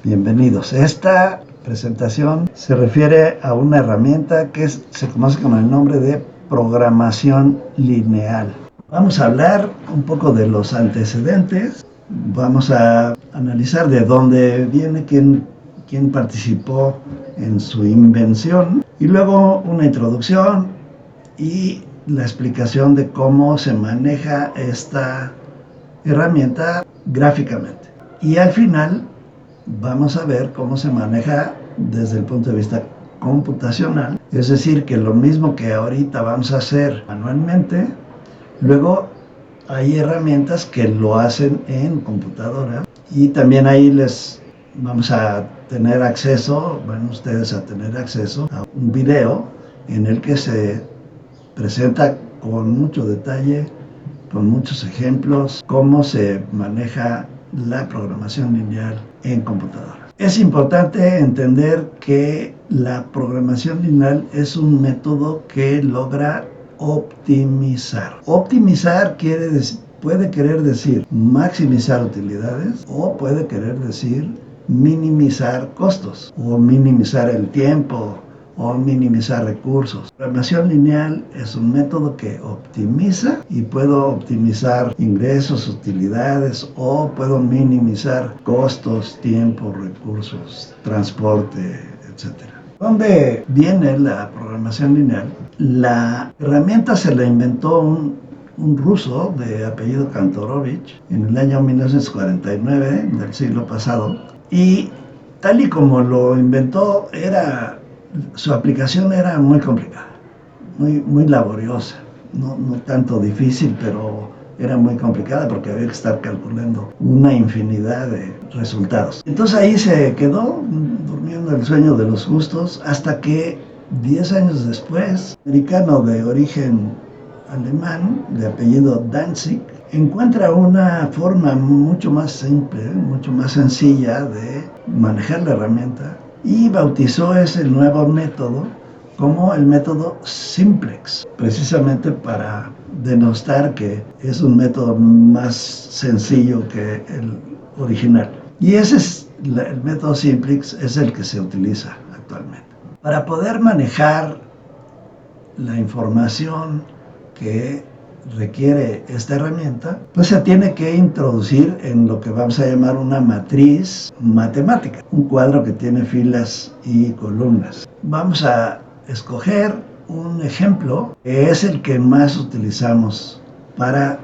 Bienvenidos. Esta presentación se refiere a una herramienta que se conoce con el nombre de programación lineal. Vamos a hablar un poco de los antecedentes, vamos a analizar de dónde viene, quién participó en su invención y luego una introducción y la explicación de cómo se maneja esta herramienta gráficamente. Y al final vamos a ver cómo se maneja desde el punto de vista computacional, es decir, que lo mismo que ahorita vamos a hacer manualmente, luego hay herramientas que lo hacen en computadora y también ahí les vamos a tener acceso, van ustedes a tener acceso a un video en el que se presenta con mucho detalle, con muchos ejemplos, cómo se maneja la programación lineal en computadora. Es importante entender que la programación lineal es un método que logra optimizar. Optimizar puede querer decir maximizar utilidades o puede querer decir minimizar costos o minimizar el tiempo o minimizar recursos. La programación lineal es un método que optimiza y puedo optimizar ingresos, utilidades o puedo minimizar costos, tiempo, recursos, transporte, etc. ¿Dónde viene la programación lineal? La herramienta se la inventó un ruso de apellido Kantorovich en el año 1949 del siglo pasado y tal y como lo inventó su aplicación era muy complicada, muy laboriosa, no tanto difícil, pero era muy complicada porque había que estar calculando una infinidad de resultados. Entonces ahí se quedó durmiendo el sueño de los justos hasta que 10 años después, un americano de origen alemán, de apellido Danzig, encuentra una forma mucho más simple, mucho más sencilla de manejar la herramienta y bautizó ese nuevo método como el método Simplex, precisamente para denostar que es un método más sencillo que el original. Y ese es el método Simplex, es el que se utiliza actualmente. Para poder manejar la información que requiere esta herramienta, pues se tiene que introducir en lo que vamos a llamar una matriz matemática, un cuadro que tiene filas y columnas. Vamos a escoger un ejemplo que es el que más utilizamos para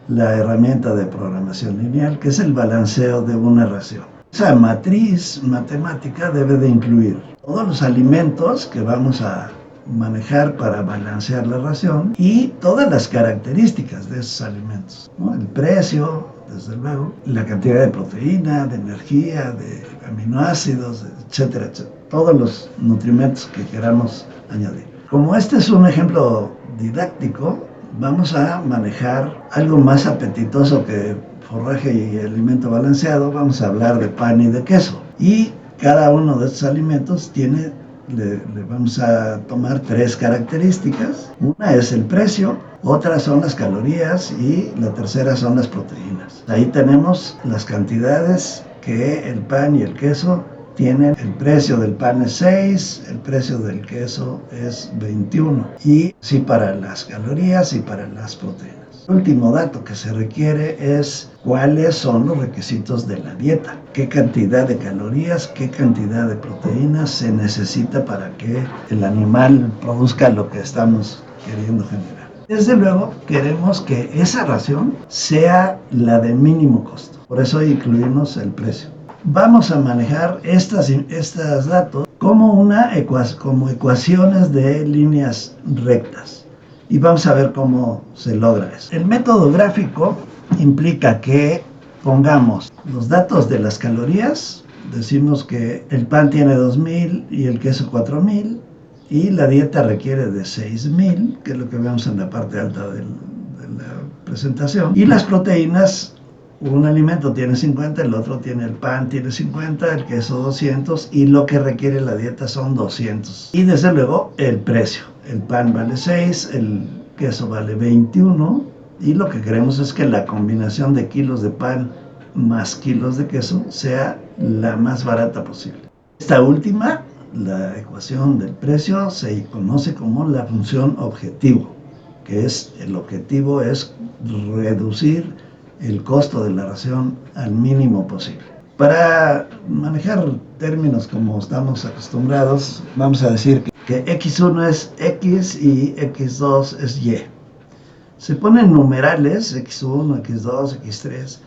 la herramienta de programación lineal, que es el balanceo de una ración. Esa matriz matemática debe de incluir todos los alimentos que vamos a manejar para balancear la ración y todas las características de esos alimentos, ¿no? El precio, desde luego, la cantidad de proteína, de energía, de aminoácidos, etcétera, etcétera. Todos los nutrimentos que queramos añadir. Como este es un ejemplo didáctico, vamos a manejar algo más apetitoso que forraje y alimento balanceado. Vamos a hablar de pan y de queso. Y cada uno de estos alimentos le vamos a tomar 3 características. Una es el precio, otra son las calorías y la tercera son las proteínas. Ahí tenemos las cantidades que el pan y el queso tienen. El precio del pan es 6, el precio del queso es 21. Y sí para las calorías y para las proteínas. El último dato que se requiere es cuáles son los requisitos de la dieta, qué cantidad de calorías, qué cantidad de proteínas se necesita para que el animal produzca lo que estamos queriendo generar. Desde luego queremos que esa ración sea la de mínimo costo, por eso incluimos el precio. Vamos a manejar estos datos como como ecuaciones de líneas rectas. Y vamos a ver cómo se logra eso. El método gráfico implica que pongamos los datos de las calorías. Decimos que el pan tiene 2000 y el queso 4000 y la dieta requiere de 6000, que es lo que vemos en la parte alta de la presentación. Y las proteínas, un alimento tiene 50, el otro el pan tiene 50, el queso 200 y lo que requiere la dieta son 200. Y desde luego el precio. El pan vale 6, el queso vale 21 y lo que queremos es que la combinación de kilos de pan más kilos de queso sea la más barata posible. Esta última, la ecuación del precio, se conoce como la función objetivo, que es el objetivo es reducir el costo de la ración al mínimo posible. Para manejar términos como estamos acostumbrados, vamos a decir que X1 es X y X2 es Y. Se ponen numerales, X1, X2, X3,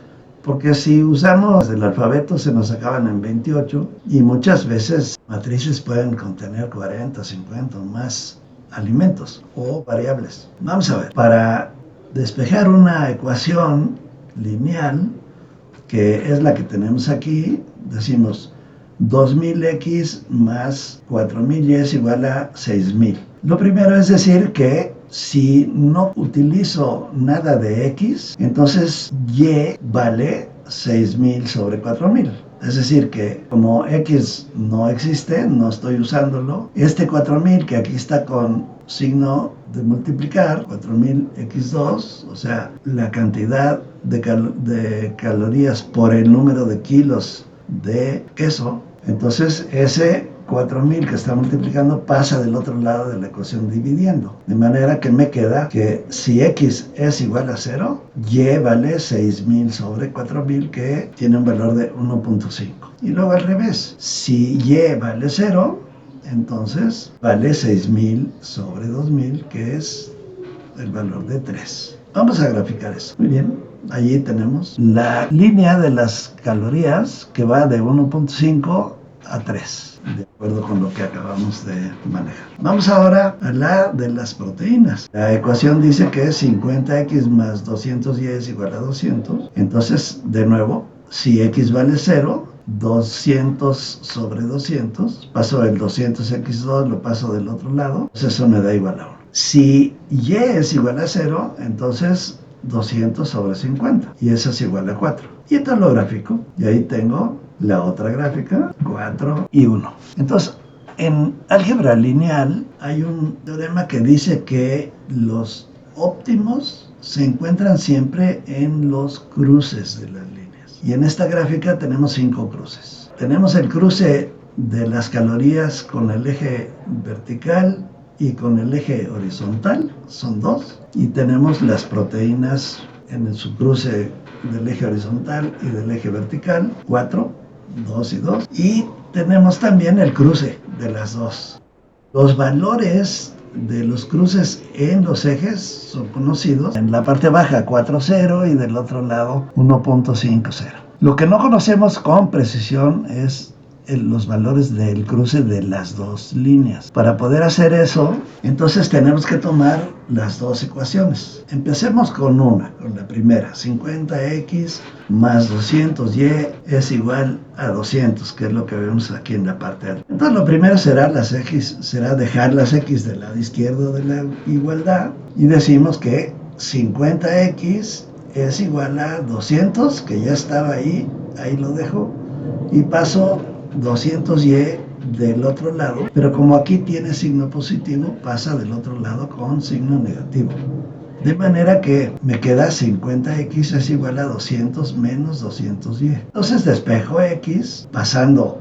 porque si usamos el alfabeto se nos acaban en 28 y muchas veces matrices pueden contener 40, 50 o más alimentos o variables. Vamos a ver, para despejar una ecuación lineal, que es la que tenemos aquí, decimos 2000x más 4000y es igual a 6000. Lo primero es decir que si no utilizo nada de x, entonces y vale 6000 sobre 4000. Es decir que como x no existe, no estoy usándolo, este 4000 que aquí está con signo de multiplicar, 4000x2, o sea, la cantidad de calorías por el número de kilos de queso, entonces ese 4000 que está multiplicando pasa del otro lado de la ecuación dividiendo. De manera que me queda que si x es igual a 0, y vale 6000 sobre 4000, que tiene un valor de 1.5. Y luego al revés, si y vale 0, entonces vale 6000 sobre 2000, que es el valor de 3. Vamos a graficar eso. Muy bien, allí tenemos la línea de las calorías que va de 1.5 a 3, de acuerdo con lo que acabamos de manejar. Vamos ahora a la de las proteínas. La ecuación dice que 50x más 200y es igual a 200. Entonces, de nuevo, si x vale 0, 200 sobre 200, paso el 200x2, lo paso del otro lado, entonces eso me da igual a 1. Si y es igual a 0, entonces 200 sobre 50, y eso es igual a 4. Y entonces lo grafico, y ahí tengo la otra gráfica, 4 y 1. Entonces, en álgebra lineal hay un teorema que dice que los óptimos se encuentran siempre en los cruces de las líneas. Y en esta gráfica tenemos 5 cruces. Tenemos el cruce de las calorías con el eje vertical y con el eje horizontal, son 2. Y tenemos las proteínas en su cruce del eje horizontal y del eje vertical, 4. 2 y 2, y tenemos también el cruce de las dos. Los valores de los cruces en los ejes son conocidos. En la parte baja 4,0 y del otro lado 1.50. Lo que no conocemos con precisión es los valores del cruce de las dos líneas. Para poder hacer eso, entonces tenemos que tomar las dos ecuaciones. Empecemos con la primera. 50x más 200y es igual a 200, que es lo que vemos aquí en la parte alta. Entonces lo primero será dejar las x del lado izquierdo de la igualdad, y decimos que 50x es igual a 200, que ya estaba ahí lo dejo, y paso 200y del otro lado, pero como aquí tiene signo positivo, pasa del otro lado con signo negativo. De manera que me queda 50x es igual a 200 menos 200y. Entonces despejo x, pasando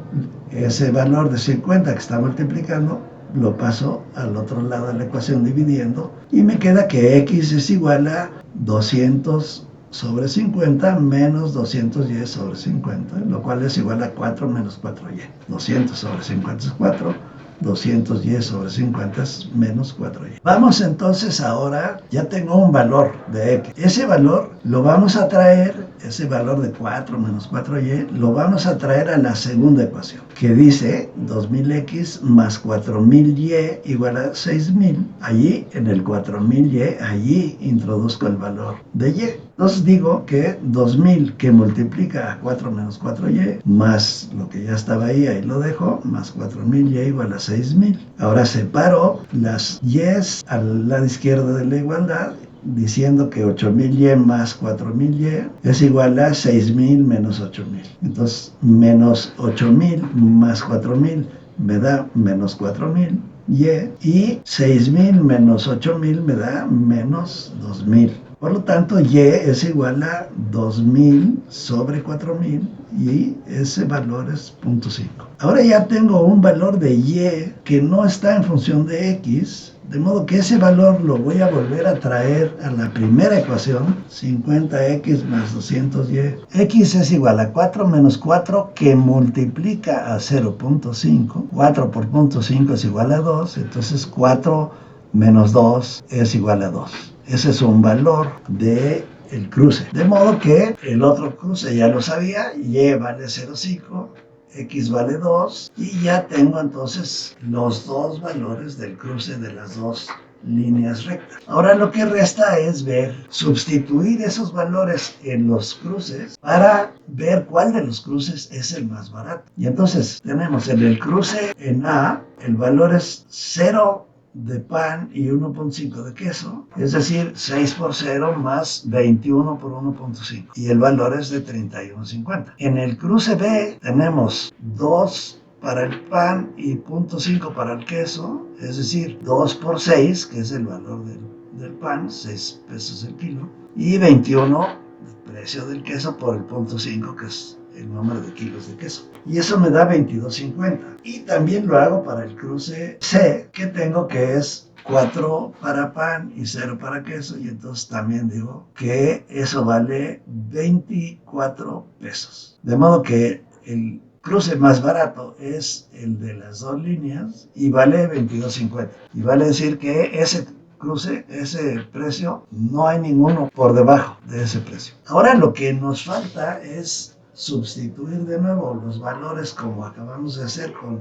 ese valor de 50 que está multiplicando, lo paso al otro lado de la ecuación dividiendo, y me queda que x es igual a 200 sobre 50 menos 210 sobre 50, lo cual es igual a 4 menos 4y. 200 sobre 50 es 4, 210 sobre 50 es menos 4y. Vamos entonces ahora, ya tengo un valor de x. Ese valor lo vamos a traer, ese valor de 4 menos 4y, lo vamos a traer a la segunda ecuación, que dice 2000x más 4000y igual a 6000. Allí, en el 4000y, allí introduzco el valor de y. Entonces digo que 2000 que multiplica a 4 menos 4y, más lo que ya estaba ahí lo dejo, más 4000y igual a 6000. Ahora separo las y's al lado izquierdo de la igualdad, diciendo que 8000y más 4000y es igual a 6000 menos 8000. Entonces, menos 8000 más 4000 me da menos 4000y, y 6000 menos 8000 me da menos 2000. Por lo tanto, y es igual a 2000 sobre 4000 y ese valor es 0.5. Ahora ya tengo un valor de y que no está en función de x, de modo que ese valor lo voy a volver a traer a la primera ecuación, 50x más 200y. X es igual a 4 menos 4 que multiplica a 0.5. 4 por 0.5 es igual a 2, entonces 4 menos 2 es igual a 2. Ese es un valor de el cruce. De modo que el otro cruce ya lo sabía, y vale 0,5, x vale 2, y ya tengo entonces los dos valores del cruce de las dos líneas rectas. Ahora lo que resta es sustituir esos valores en los cruces para ver cuál de los cruces es el más barato. Y entonces tenemos en el cruce en A, el valor es 0 de pan y 1.5 de queso, es decir, 6 por 0 más 21 por 1.5, y el valor es de 31.50. En el cruce B tenemos 2 para el pan y 0.5 para el queso, es decir, 2 por 6, que es el valor del pan, 6 pesos el kilo, y 21 el precio del queso por el 0.5, que es el número de kilos de queso. Y eso me da 22.50. Y también lo hago para el cruce C, que tengo que es 4 para pan y 0 para queso, y entonces también digo que eso vale 24 pesos. De modo que el cruce más barato es el de las dos líneas y vale 22.50. Y vale decir que ese cruce, ese precio, no hay ninguno por debajo de ese precio. Ahora lo que nos falta es sustituir de nuevo los valores como acabamos de hacer con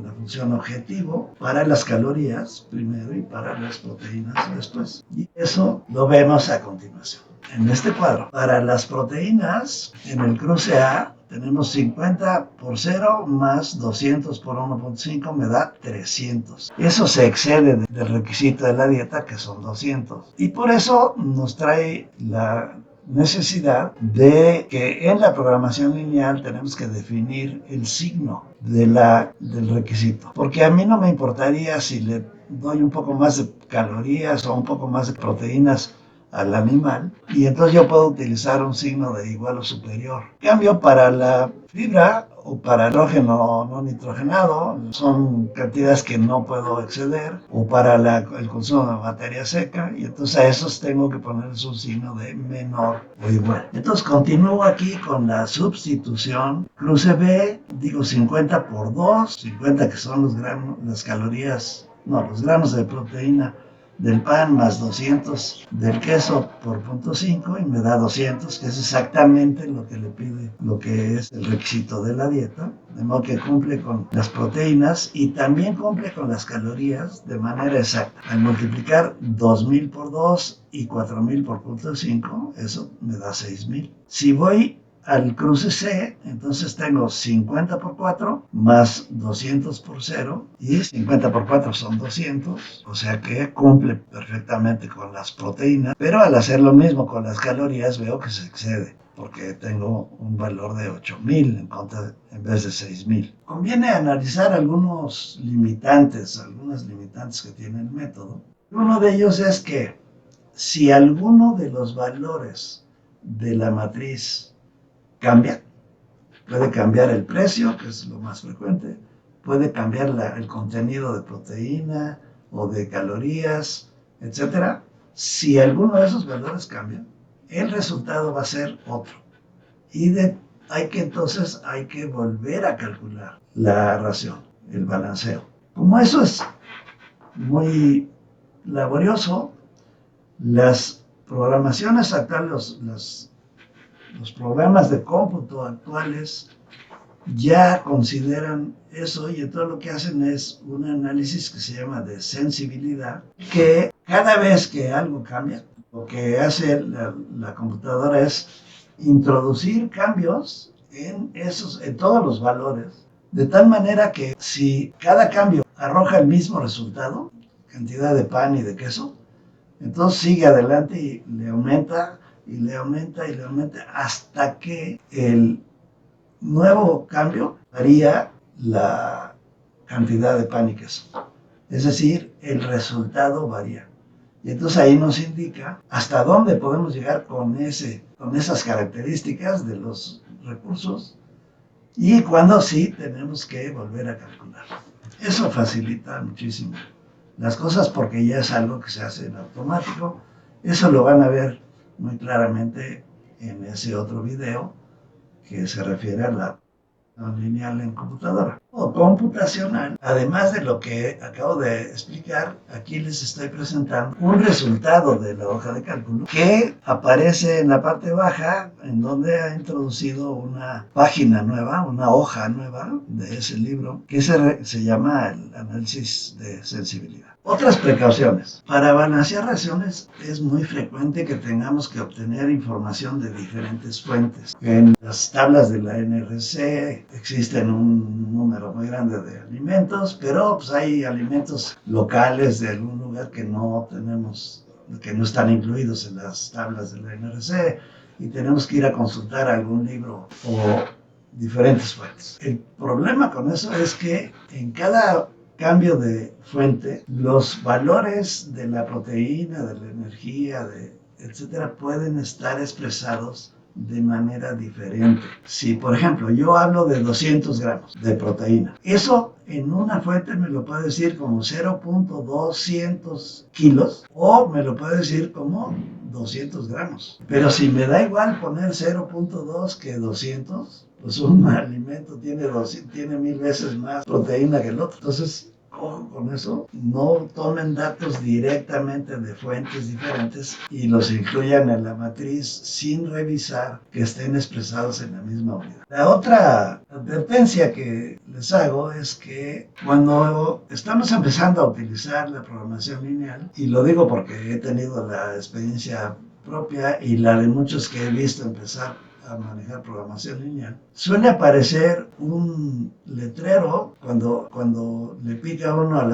la función objetivo para las calorías primero y para las proteínas después. Y eso lo vemos a continuación. En este cuadro, para las proteínas, en el cruce A, tenemos 50 por 0 más 200 por 1.5 me da 300. Eso se excede del requisito de la dieta, que son 200. Y por eso nos trae la necesidad de que en la programación lineal tenemos que definir el signo del requisito. Porque a mí no me importaría si le doy un poco más de calorías o un poco más de proteínas al animal, y entonces yo puedo utilizar un signo de igual o superior. En cambio, para la fibra o para hidrógeno no nitrogenado, son cantidades que no puedo exceder, o para el consumo de materia seca, y entonces a esos tengo que ponerles un signo de menor o igual. Entonces continúo aquí con la sustitución. Cruce B, digo 50 por 2, 50 que son los gramos de proteína del pan más 200 del queso por 0.5, y me da 200, que es exactamente lo que le pide, lo que es el requisito de la dieta, de modo que cumple con las proteínas y también cumple con las calorías de manera exacta. Al multiplicar 2000 por 2 y 4000 por 0.5, eso me da 6000. Si voy al cruce C, entonces tengo 50 por 4 más 200 por 0, y 50 por 4 son 200, o sea que cumple perfectamente con las proteínas, pero al hacer lo mismo con las calorías veo que se excede, porque tengo un valor de 8000 en vez de 6000. Conviene analizar algunas limitantes que tiene el método. Uno de ellos es que si alguno de los valores de la matriz cambia, puede cambiar el precio, que es lo más frecuente, puede cambiar el contenido de proteína o de calorías, etc. Si alguno de esos valores cambia, el resultado va a ser otro. Y entonces hay que volver a calcular la ración, el balanceo. Como eso es muy laborioso, las programaciones actuales, los programas de cómputo actuales ya consideran eso, y entonces lo que hacen es un análisis que se llama de sensibilidad, que cada vez que algo cambia, lo que hace la computadora es introducir cambios en todos los valores, de tal manera que si cada cambio arroja el mismo resultado, cantidad de pan y de queso, entonces sigue adelante y le aumenta y le aumenta y le aumenta hasta que el nuevo cambio varía la cantidad de pan y queso. Es decir, el resultado varía. Y entonces ahí nos indica hasta dónde podemos llegar con esas características de los recursos y cuándo sí tenemos que volver a calcular. Eso facilita muchísimo las cosas porque ya es algo que se hace en automático. Eso lo van a ver muy claramente en ese otro video que se refiere a la lineal en computadora o computacional. Además de lo que acabo de explicar, aquí les estoy presentando un resultado de la hoja de cálculo que aparece en la parte baja, en donde ha introducido una página nueva, una hoja nueva de ese libro que se llama el análisis de sensibilidad. Otras precauciones. Para balancear reacciones es muy frecuente que tengamos que obtener información de diferentes fuentes. En las tablas de la NRC existen un número muy grande de alimentos, pero pues hay alimentos locales de algún lugar que no tenemos, que no están incluidos en las tablas de la NRC y tenemos que ir a consultar algún libro o diferentes fuentes. El problema con eso es que en cada cambio de fuente, los valores de la proteína, de la energía, etcétera, pueden estar expresados de manera diferente. Si, por ejemplo, yo hablo de 200 gramos de proteína, eso en una fuente me lo puede decir como 0.200 kilos o me lo puede decir como 200 gramos. Pero si me da igual poner 0.2 que 200, pues un alimento tiene 1000 veces más proteína que el otro. Entonces, ojo con eso, no tomen datos directamente de fuentes diferentes y los incluyan en la matriz sin revisar que estén expresados en la misma unidad. La otra advertencia que les hago es que cuando estamos empezando a utilizar la programación lineal, y lo digo porque he tenido la experiencia propia y la de muchos que he visto empezar a manejar programación lineal, suele aparecer un letrero cuando le pica uno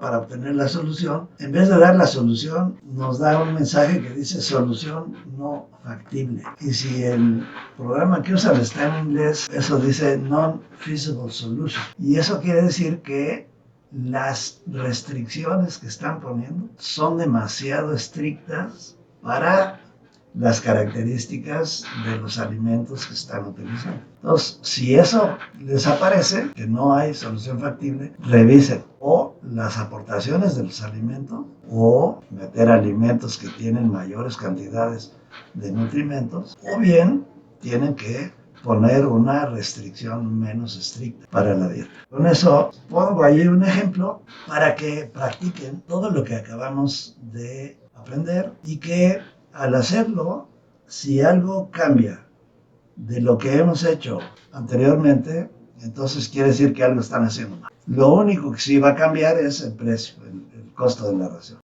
para obtener la solución. En vez de dar la solución, nos da un mensaje que dice solución no factible. Y si el programa que usan está en inglés, eso dice non-feasible solution. Y eso quiere decir que las restricciones que están poniendo son demasiado estrictas para las características de los alimentos que están utilizando. Entonces, si eso les aparece, que no hay solución factible, revisen o las aportaciones de los alimentos o meter alimentos que tienen mayores cantidades de nutrimentos, o bien tienen que poner una restricción menos estricta para la dieta. Con eso pongo ahí un ejemplo para que practiquen todo lo que acabamos de aprender y que al hacerlo, si algo cambia de lo que hemos hecho anteriormente, entonces quiere decir que algo están haciendo mal. Lo único que sí va a cambiar es el precio, el costo de la ración.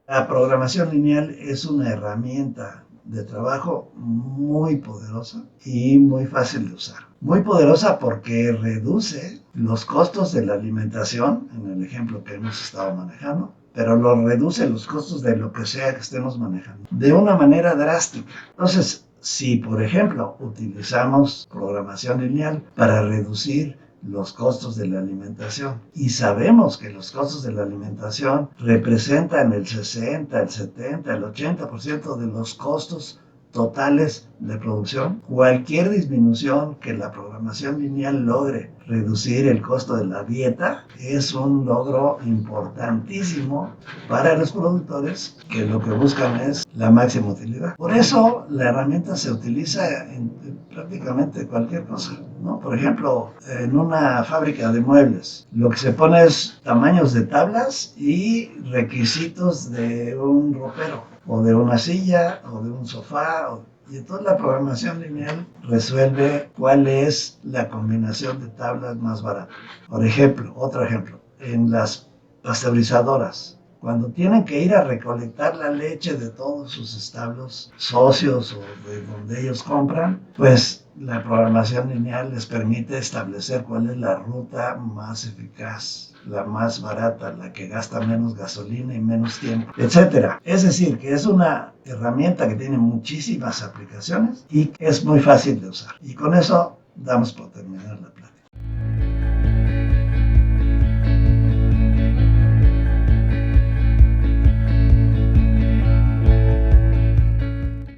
La programación lineal es una herramienta de trabajo muy poderosa y muy fácil de usar. Muy poderosa porque reduce los costos de la alimentación, en el ejemplo que hemos estado manejando, pero lo reduce los costos de lo que sea que estemos manejando de una manera drástica. Entonces, si por ejemplo utilizamos programación lineal para reducir los costos de la alimentación y sabemos que los costos de la alimentación representan el 60, el 70, el 80% de los costos totales de producción, cualquier disminución que la programación lineal logre reducir el costo de la dieta es un logro importantísimo para los productores que lo que buscan es la máxima utilidad. Por eso la herramienta se utiliza en prácticamente cualquier cosa, ¿no? Por ejemplo, en una fábrica de muebles, lo que se pone es tamaños de tablas y requisitos de un ropero, o de una silla, o de un sofá, y entonces la programación lineal resuelve cuál es la combinación de tablas más barata. Por ejemplo, otro ejemplo, en las pasteurizadoras, cuando tienen que ir a recolectar la leche de todos sus establos socios o de donde ellos compran, pues la programación lineal les permite establecer cuál es la ruta más eficaz, la más barata, la que gasta menos gasolina y menos tiempo, etc. Es decir, que es una herramienta que tiene muchísimas aplicaciones y es muy fácil de usar. Y con eso damos por terminar la plática.